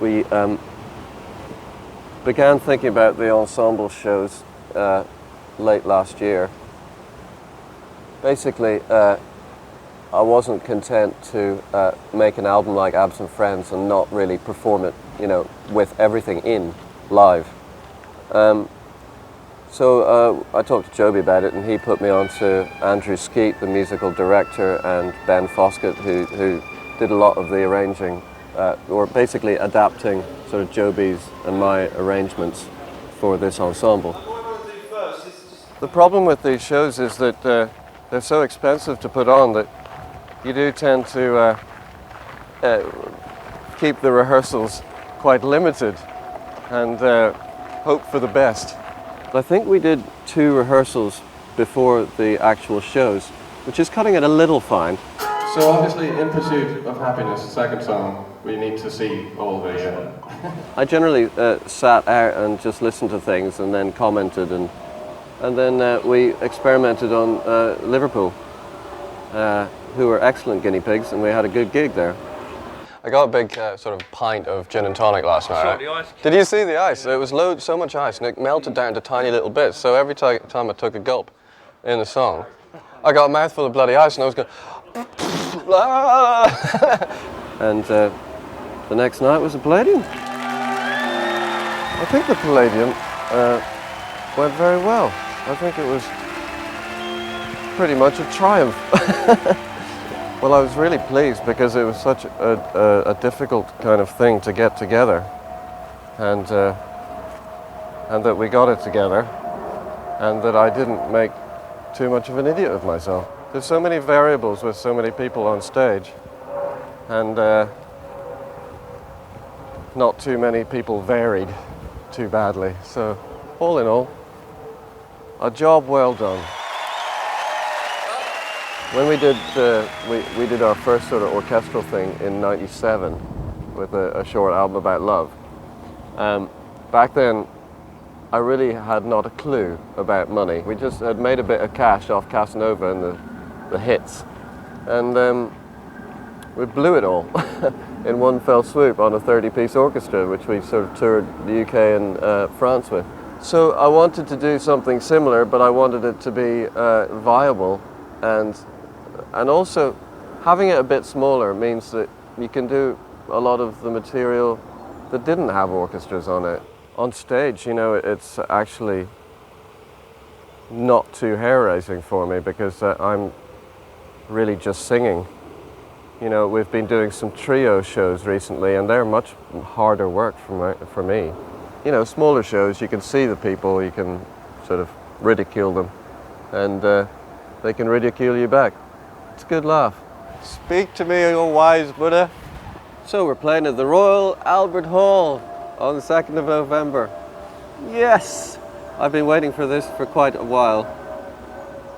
we began thinking about the ensemble shows late last year. Basically, I wasn't content to make an album like Absent Friends and not really perform it, with everything in live. So I talked to Joby about it, and he put me on to Andrew Skeet, the musical director, and Ben Foskett, who did a lot of the arranging, or basically adapting sort of Joby's and my arrangements for this ensemble. The problem with these shows is that they're so expensive to put on that you do tend to keep the rehearsals quite limited and hope for the best. I think we did 2 rehearsals before the actual shows, which is cutting it a little fine. So obviously, In Pursuit of Happiness, second song, we need to see all the... I generally sat out and just listened to things and then commented, and then we experimented on Liverpool, who were excellent guinea pigs, and we had a good gig there. I got a big sort of pint of gin and tonic last night. Right? The ice. Did you see the ice? It was so much ice, and it melted down to tiny little bits. So every time I took a gulp in the song, I got a mouthful of bloody ice, and I was going. And the next night was the Palladium. I think the Palladium went very well. I think it was pretty much a triumph. Well, I was really pleased because it was such a difficult kind of thing to get together, and that we got it together, and that I didn't make too much of an idiot of myself. There's so many variables with so many people on stage, and not too many people varied too badly. So, all in all, a job well done. When we did we did our first sort of orchestral thing in '97 with a short album about love. Back then, I really had not a clue about money. We just had made a bit of cash off Casanova and the hits, and we blew it all in one fell swoop on a 30-piece orchestra, which we sort of toured the UK and France with. So I wanted to do something similar, but I wanted it to be viable, and also having it a bit smaller means that you can do a lot of the material that didn't have orchestras on it. On stage, it's actually not too hair-raising for me because I'm really just singing. We've been doing some trio shows recently, and they're much harder work for me. Smaller shows, you can see the people, you can sort of ridicule them, and they can ridicule you back. It's a good laugh. Speak to me, O wise Buddha. So we're playing at the Royal Albert Hall on the 2nd of November. Yes! I've been waiting for this for quite a while.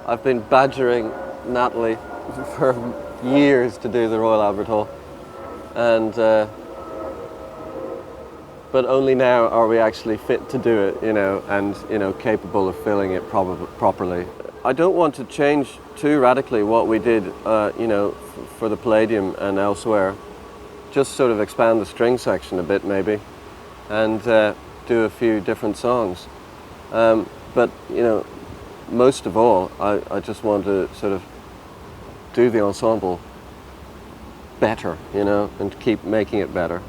I've been badgering Natalie for years to do the Royal Albert Hall. And but only now are we actually fit to do it, and capable of filling it properly. I don't want to change too radically what we did, for the Palladium and elsewhere. Just sort of expand the string section a bit, maybe, and do a few different songs. But most of all, I just want to sort of do the ensemble better, and keep making it better.